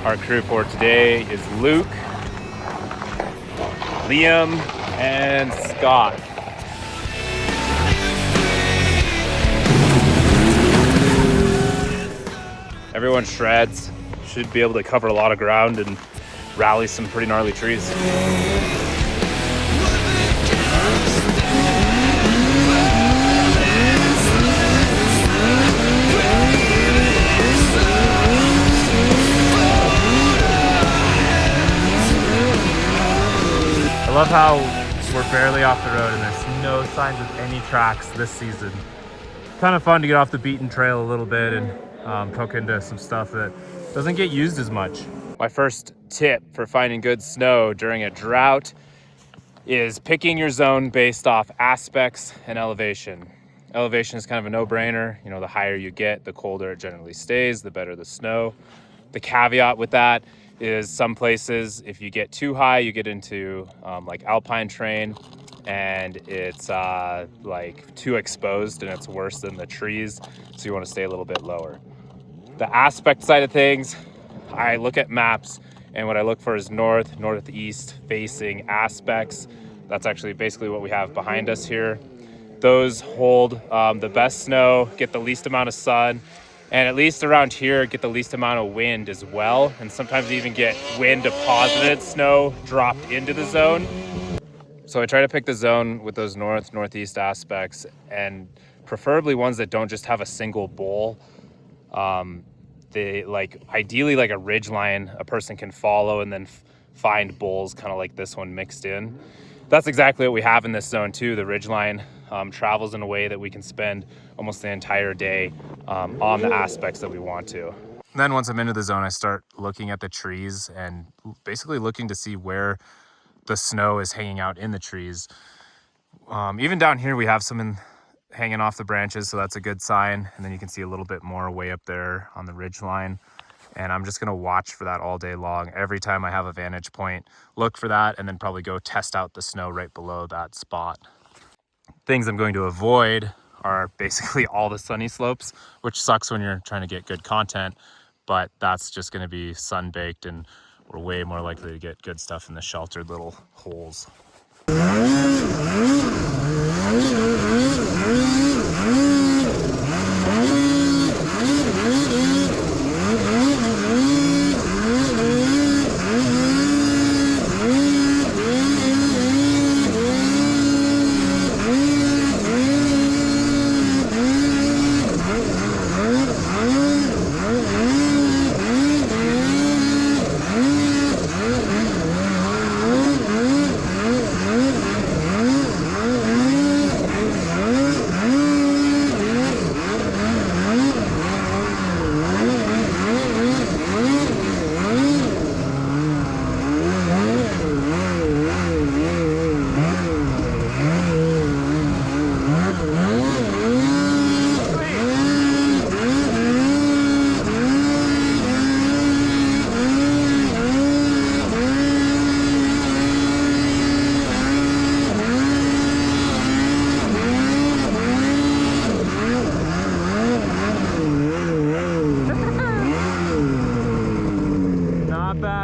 Our crew for today is Luke, Liam, and Scott. Everyone shreds, should be able to cover a lot of ground and rally some pretty gnarly trees. I love how we're barely off the road and there's no signs of any tracks this season. Kind of fun to get off the beaten trail a little bit and poke into some stuff that doesn't get used as much. My first tip for finding good snow during a drought is picking your zone based off aspects and elevation. Elevation is kind of a no-brainer. You know, the higher you get, the colder it generally stays, the better the snow. The caveat with that is some places, if you get too high, you get into like alpine terrain and it's like too exposed and it's worse than the trees. So you want to stay a little bit lower. The aspect side of things, I look at maps and what I look for is northeast facing aspects. That's actually basically what we have behind us here. Those hold the best snow, get the least amount of sun, and at least around here, get the least amount of wind as well. And sometimes even get wind deposited snow dropped into the zone. So I try to pick the zone with those northeast aspects and preferably ones that don't just have a single bowl. They ideally like a ridge line a person can follow and then find bowls kind of like this one mixed in. That's exactly what we have in this zone too. The ridge line travels in a way that we can spend almost the entire day on the aspects that we want to. And then once I'm into the zone, I start looking at the trees and basically looking to see where the snow is hanging out in the trees. Even down here, we have some hanging off the branches, so that's a good sign. And then you can see a little bit more way up there on the ridge line. And I'm just gonna watch for that all day long. Every time I have a vantage point, look for that and then probably go test out the snow right below that spot. Things I'm going to avoid are basically all the sunny slopes, which sucks when you're trying to get good content, but that's just gonna be sun-baked and we're way more likely to get good stuff in the sheltered little holes.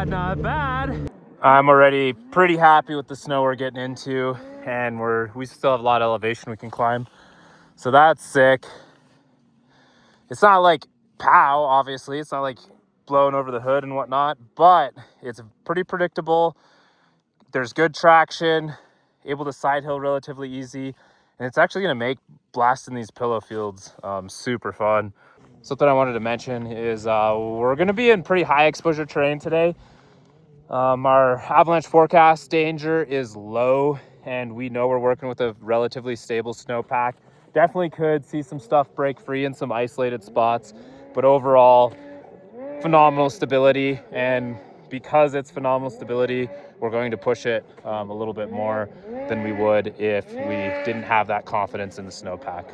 Not bad. I'm already pretty happy with the snow we're getting into, and we still have a lot of elevation we can climb, so that's sick. It's not like pow, obviously. It's not like blowing over the hood and whatnot, but it's pretty predictable. There's good traction, able to side hill relatively easy, and it's actually going to make blasting these pillow fields super fun. Something I wanted to mention is we're going to be in pretty high exposure terrain today. Our avalanche forecast danger is low, and we know we're working with a relatively stable snowpack. Definitely could see some stuff break free in some isolated spots, but overall, phenomenal stability. And because it's phenomenal stability, we're going to push it a little bit more than we would if we didn't have that confidence in the snowpack.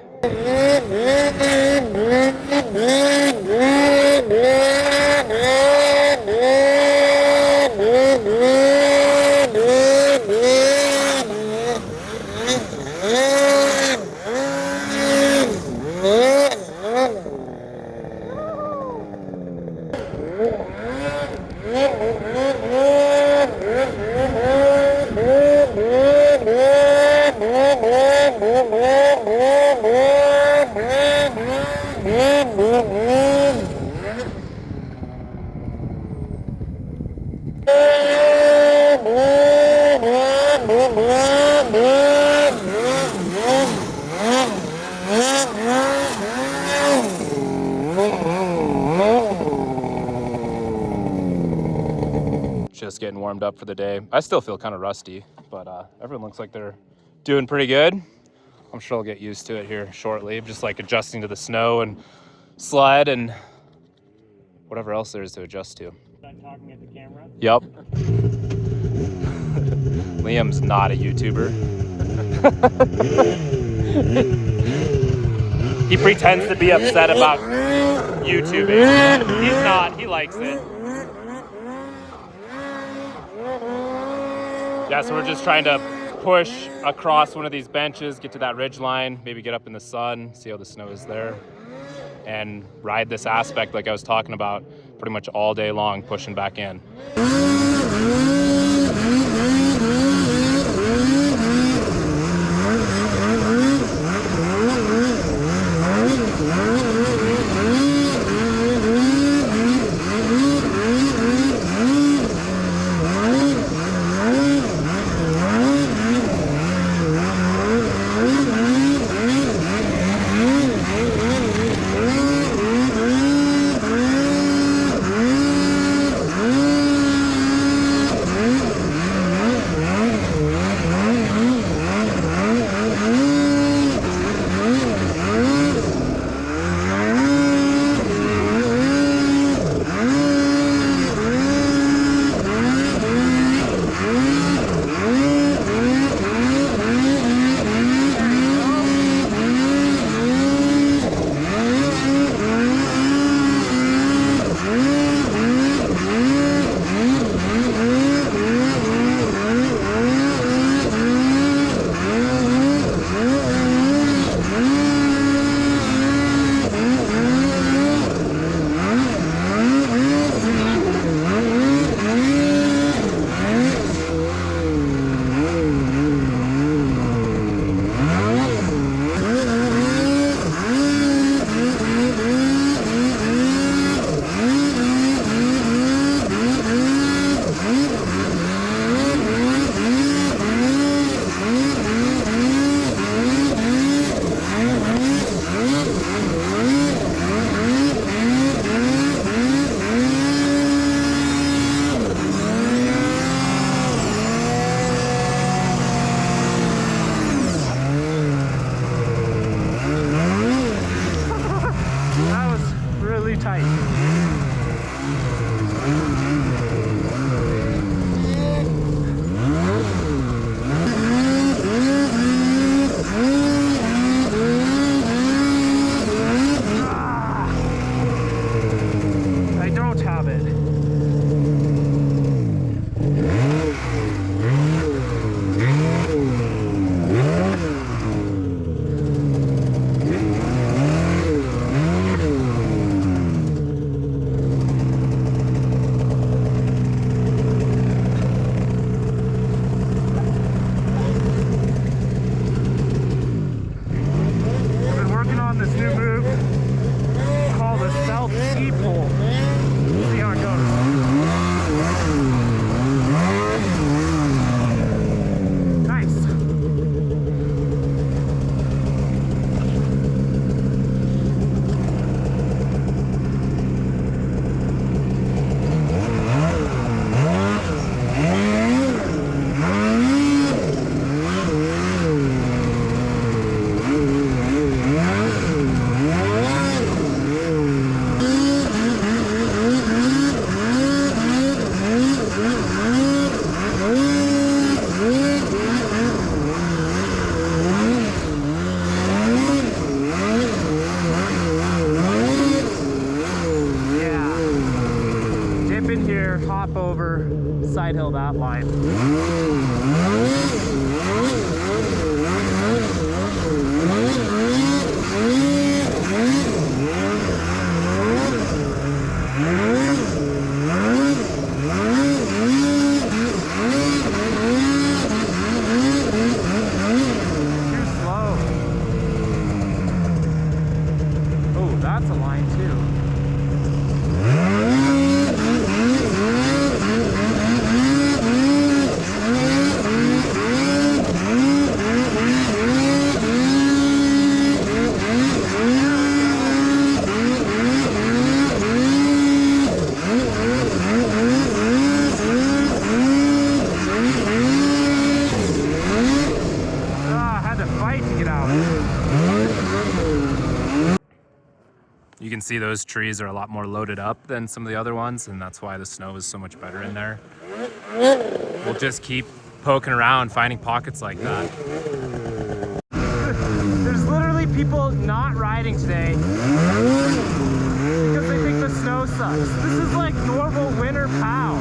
Just getting warmed up for the day. I still feel kind of rusty, but everyone looks like they're doing pretty good. I'm sure I'll get used to it here shortly. Just like adjusting to the snow and sled and whatever else there is to adjust to. Done talking at the camera? Yep. Liam's not a YouTuber. He pretends to be upset about YouTubing. He's not. He likes it. Yeah, so we're just trying to push across one of these benches, get to that ridge line, maybe get up in the sun, see how the snow is there, and ride this aspect like I was talking about pretty much all day long, pushing back in. side hill that line. that's a line too. You can see those trees are a lot more loaded up than some of the other ones, and that's why the snow is so much better in there. We'll just keep poking around, finding pockets like that. There's literally people not riding today because they think the snow sucks. This is like normal winter POW.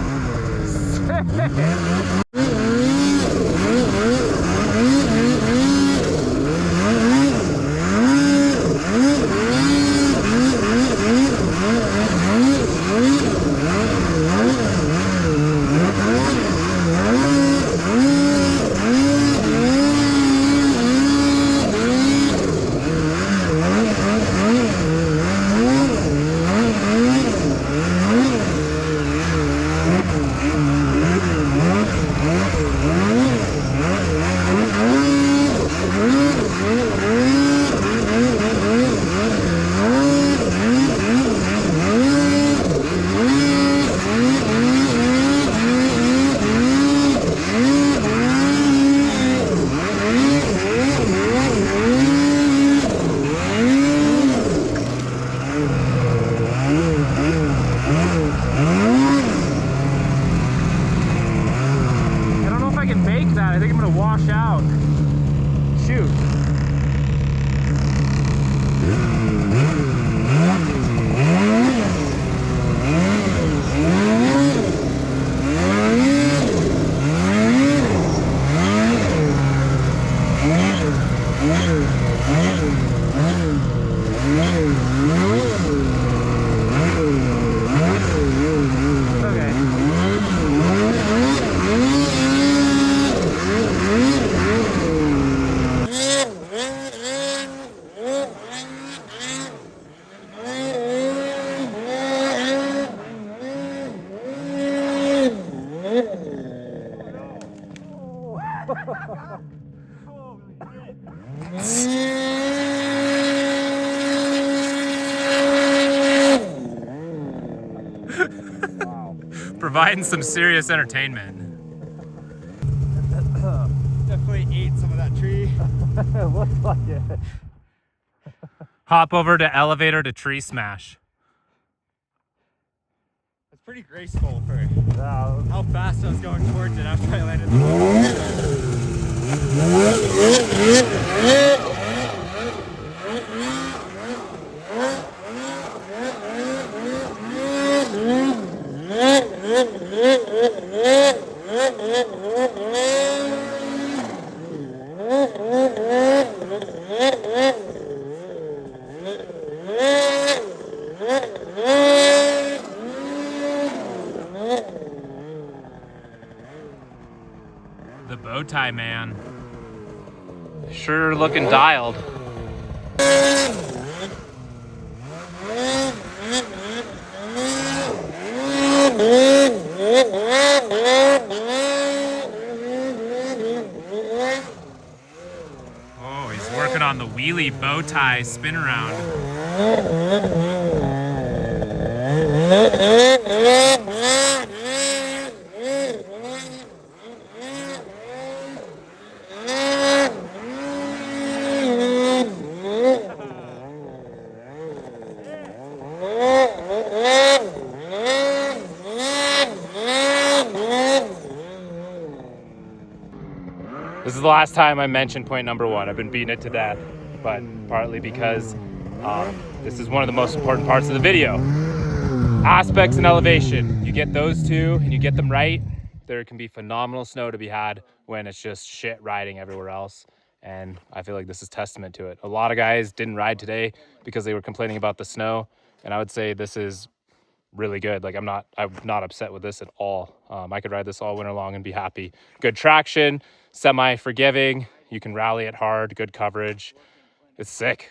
I think I'm gonna wash out. Shoot. Wow. Providing some serious entertainment. Definitely ate some of that tree. It looks like it. Hop over to elevator to tree smash. It's pretty graceful for how fast I was going towards it after I landed the The bow tie man. Sure looking dialed. Oh, he's working on the wheelie bow tie spin around. This is the last time I mentioned point number one. I've been beating it to death, but partly because this is one of the most important parts of the video. Aspects and elevation. You get those two and you get them right, there can be phenomenal snow to be had when it's just shit riding everywhere else. And I feel like this is testament to it. A lot of guys didn't ride today because they were complaining about the snow. And I would say this is really good. Like I'm not upset with this at all. I could ride this all winter long and be happy. Good traction, semi-forgiving. You can rally it hard, good coverage. It's sick.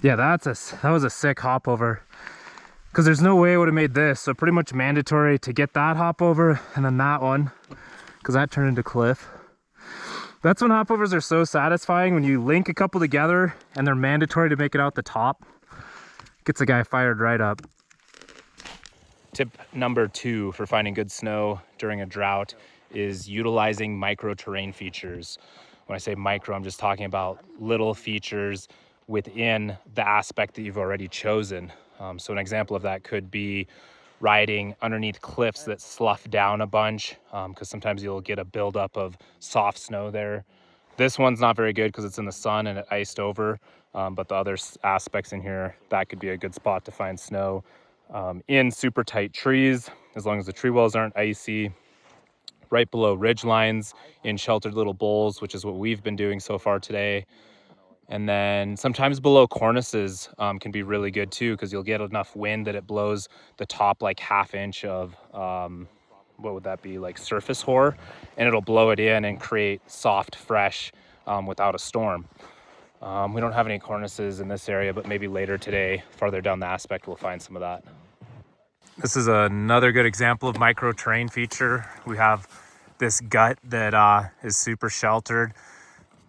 Yeah, that was a sick hop over. Because there's no way I would have made this. So pretty much mandatory to get that hop over and then that one. Because that turned into cliff. That's when hopovers are so satisfying, when you link a couple together and they're mandatory to make it out the top. Gets a guy fired right up. Tip number 2 for finding good snow during a drought is utilizing micro terrain features. When I say micro, I'm just talking about little features within the aspect that you've already chosen. So an example of that could be riding underneath cliffs that slough down a bunch, because sometimes you'll get a buildup of soft snow there. This one's not very good because it's in the sun and it iced over, but the other aspects in here, that could be a good spot to find snow. In super tight trees, as long as the tree walls aren't icy, right below ridge lines, in sheltered little bowls, which is what we've been doing so far today. And then sometimes below cornices can be really good too, because you'll get enough wind that it blows the top like ½ inch of, what would that be, like surface hoar, and it'll blow it in and create soft, fresh, without a storm. We don't have any cornices in this area, but maybe later today, farther down the aspect, we'll find some of that. This is another good example of micro terrain feature. We have this gut that is super sheltered,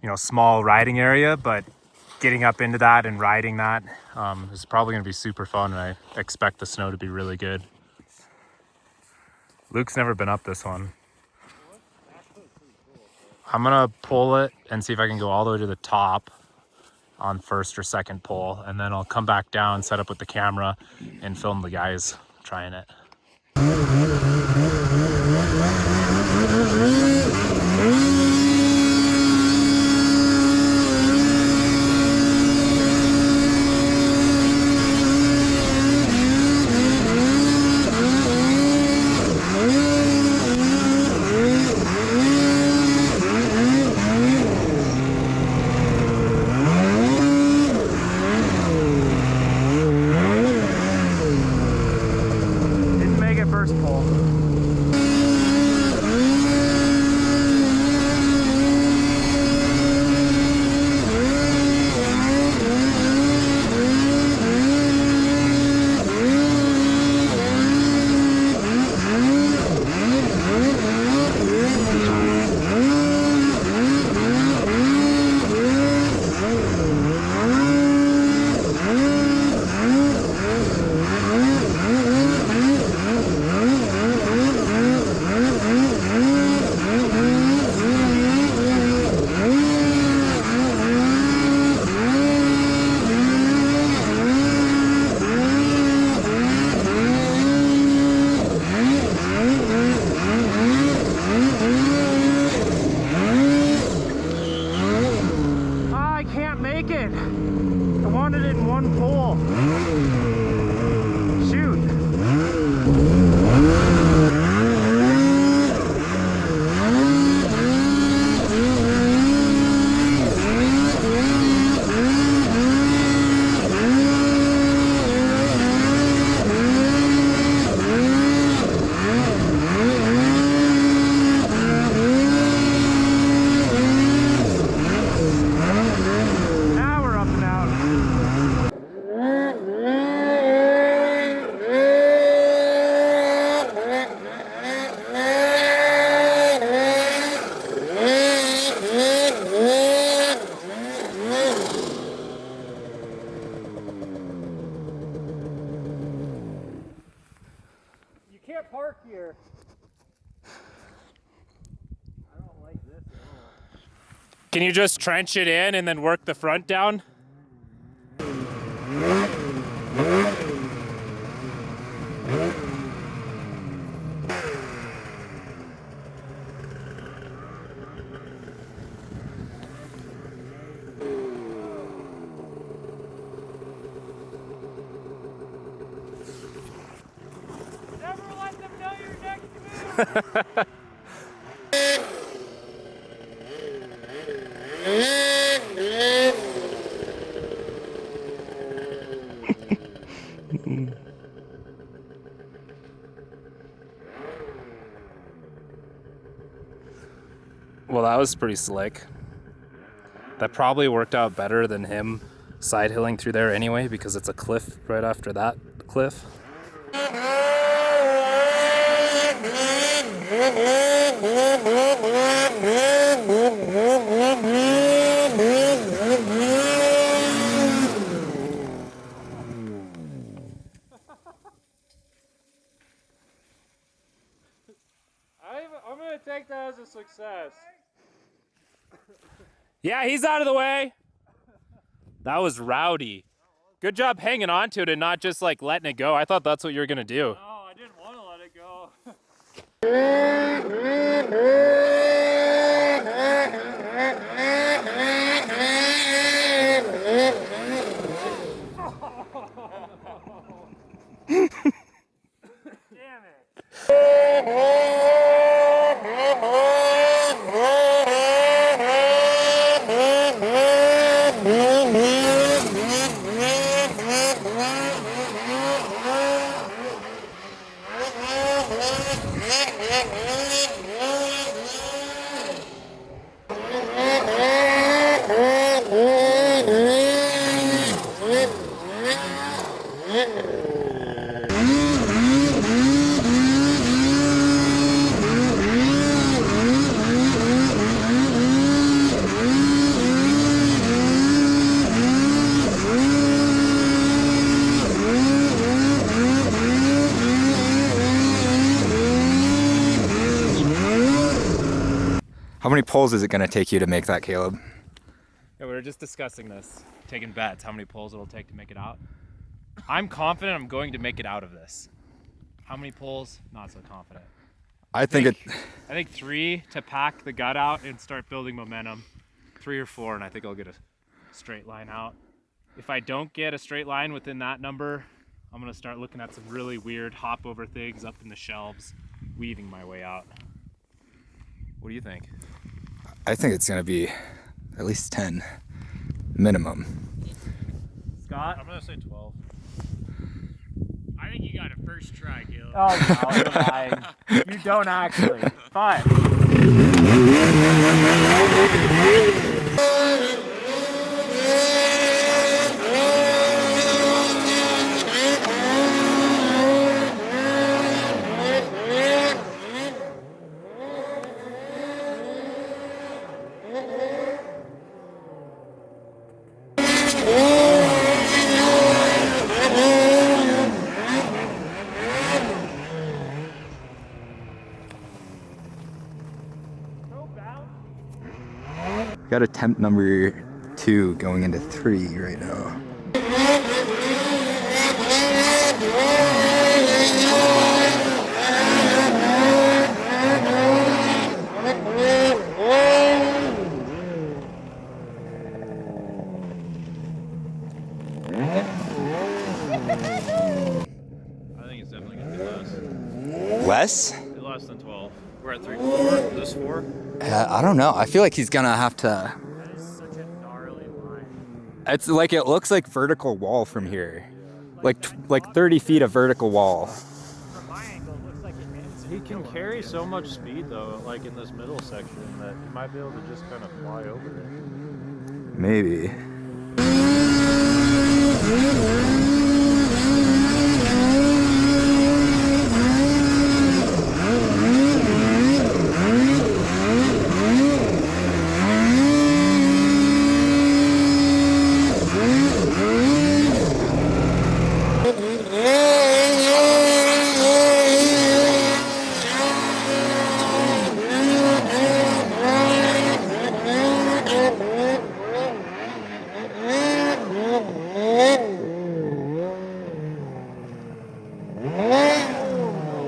you know, small riding area, but getting up into that and riding that is probably going to be super fun, and I expect the snow to be really good. Luke's never been up this one. I'm gonna pull it and see if I can go all the way to the top on first or second pull, and then I'll come back down, set up with the camera, and film the guys trying it. Park here. I don't like this at all. Can you just trench it in and then work the front down? Never let them know your next move. Well, that was pretty slick. That probably worked out better than him side hilling through there anyway because it's a cliff right after that cliff. I'm gonna take that as a success. Yeah, he's out of the way. That was rowdy. Good job hanging on to it and not just like letting it go. I thought that's what you were gonna do. No, I didn't want to let it go. Damn it. How many pulls is it going to take you to make that, Caleb? Yeah, we were just discussing this, taking bets, how many pulls it'll take to make it out. I'm confident I'm going to make it out of this. How many pulls? Not so confident. I think 3 to pack the gut out and start building momentum. 3 or 4, and I think I'll get a straight line out. If I don't get a straight line within that number, I'm gonna start looking at some really weird hop over things up in the shelves, weaving my way out. What do you think? I think it's going to be at least 10 minimum. Scott? I'm gonna say 12. I think you got it first try, Caleb. Oh no, you're lying. You don't actually. 5. Got attempt number 2 going into 3 right now. I think it's definitely gonna be less. Less? Less than 12. We're at 3, 4. This 4. I don't know. I feel like he's going to have to... That is such a gnarly line. It's like, it looks like vertical wall from here. Like 30 feet of vertical wall. From my angle, it looks like it ends. He can carry so much speed though, like in this middle section, that he might be able to just kind of fly over it. Maybe.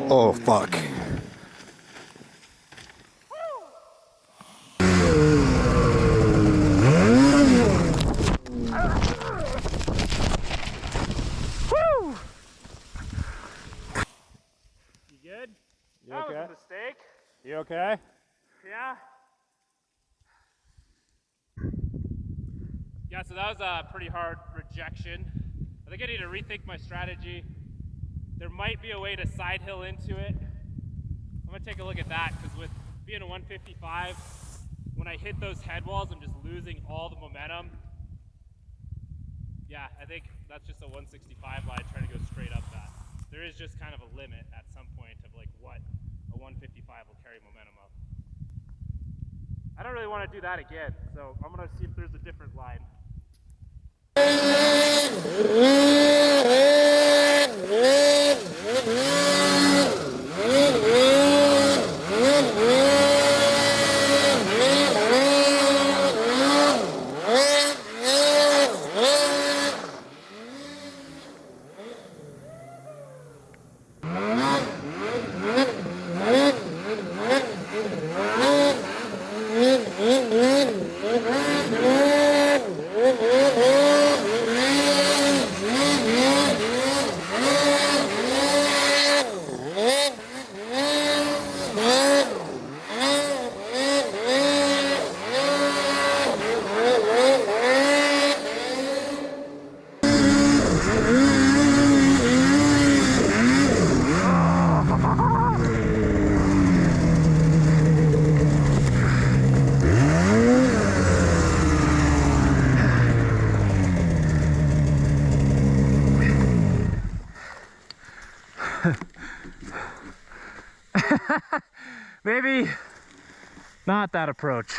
Oh, fuck. You good? You That okay? was a mistake. You okay? Yeah. Yeah, so that was a pretty hard rejection. I think I need to rethink my strategy. There might be a way to side hill into it. I'm gonna take a look at that, because with being a 155, when I hit those head walls, I'm just losing all the momentum. Yeah, I think that's just a 165 line trying to go straight up that. There is just kind of a limit at some point of like what a 155 will carry momentum up. I don't really want to do that again, so I'm going to see if there's a different line. Maybe not that approach.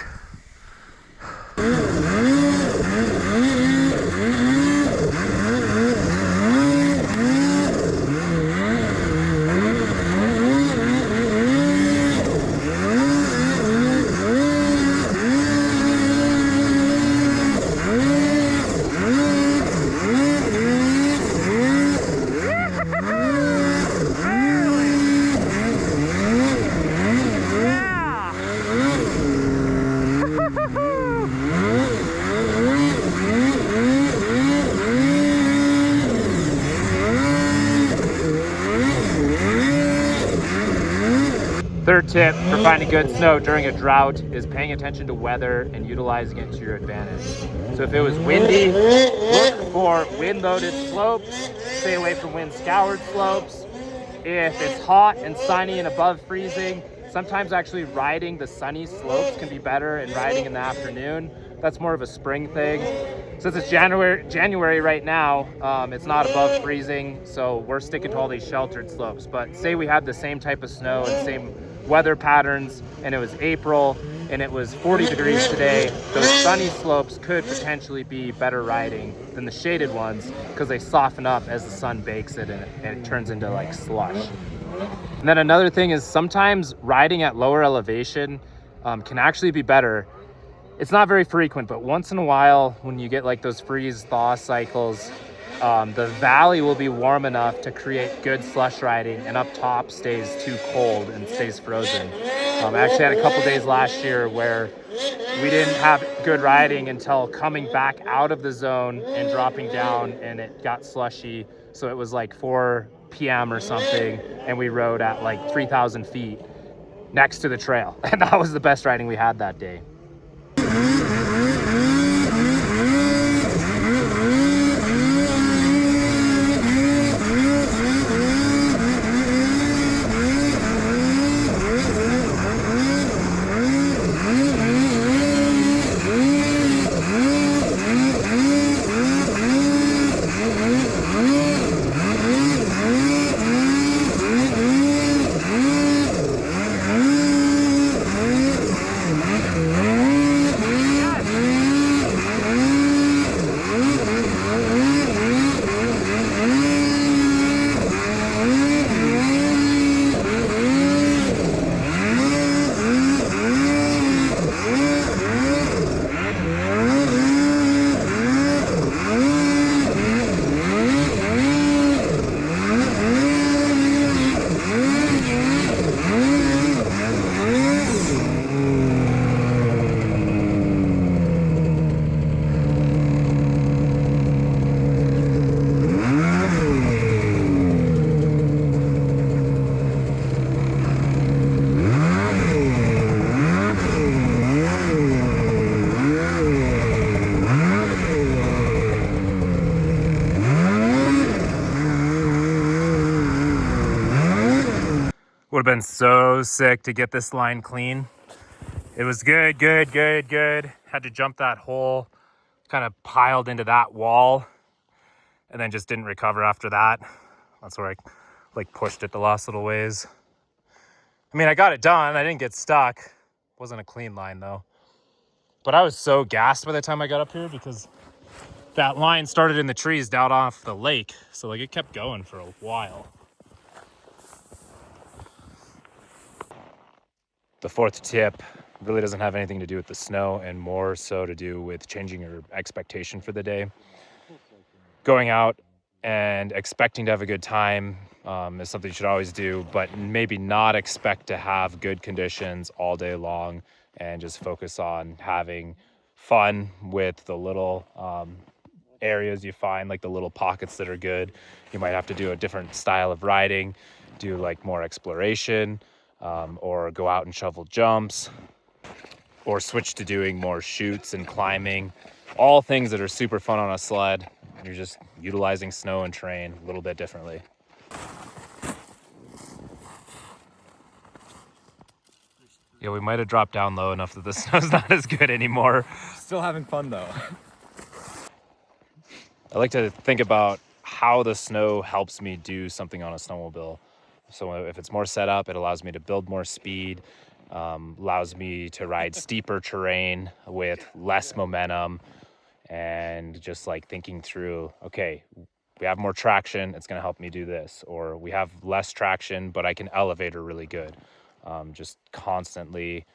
Third tip for finding good snow during a drought is paying attention to weather and utilizing it to your advantage. So if it was windy, look for wind-loaded slopes, stay away from wind-scoured slopes. If it's hot and sunny and above freezing, sometimes actually riding the sunny slopes can be better and riding in the afternoon. That's more of a spring thing. Since it's January right now, it's not above freezing, so we're sticking to all these sheltered slopes. But say we had the same type of snow and same weather patterns, and it was April, and it was 40 degrees today, those sunny slopes could potentially be better riding than the shaded ones because they soften up as the sun bakes it and it turns into like slush. And then another thing is sometimes riding at lower elevation can actually be better. It's not very frequent, but once in a while when you get like those freeze thaw cycles, the valley will be warm enough to create good slush riding, and up top stays too cold and stays frozen. I actually had a couple days last year where we didn't have good riding until coming back out of the zone and dropping down, and it got slushy. So it was like 4 p.m. or something, and we rode at like 3,000 feet next to the trail. And that was the best riding we had that day. Would have been so sick to get this line clean. It was good. Had to jump that hole, kind of piled into that wall. and then just didn't recover after that. That's where I like pushed it the last little ways. I mean, I got it done. I didn't get stuck. Wasn't a clean line though. But I was so gassed by the time I got up here because that line started in the trees down off the lake. So like it kept going for a while. The fourth tip really doesn't have anything to do with the snow and more so to do with changing your expectation for the day. Going out and expecting to have a good time is something you should always do, but maybe not expect to have good conditions all day long and just focus on having fun with the little areas you find, like the little pockets that are good. You might have to do a different style of riding, do like more exploration, or go out and shovel jumps, or switch to doing more chutes and climbing. All things that are super fun on a sled. You're just utilizing snow and terrain a little bit differently. Yeah, we might have dropped down low enough that the snow's not as good anymore. Still having fun though. I like to think about how the snow helps me do something on a snowmobile. So if it's more set up, it allows me to build more speed, allows me to ride steeper terrain with less momentum, and just like thinking through, okay, we have more traction, it's going to help me do this, or we have less traction, but I can elevator really good. Just constantly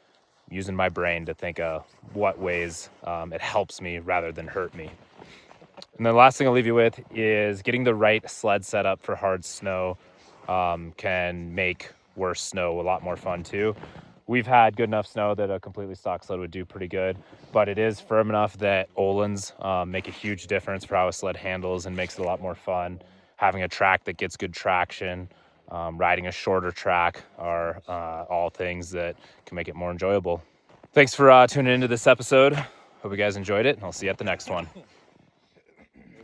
using my brain to think of what ways it helps me rather than hurt me. And the last thing I'll leave you with is getting the right sled setup for hard snow can make worse snow a lot more fun too. We've had good enough snow that a completely stock sled would do pretty good, but it is firm enough that Öhlins make a huge difference for how a sled handles and makes it a lot more fun. Having a track that gets good traction, riding a shorter track are all things that can make it more enjoyable. Thanks for tuning into this episode. Hope you guys enjoyed it, and I'll see you at the next one.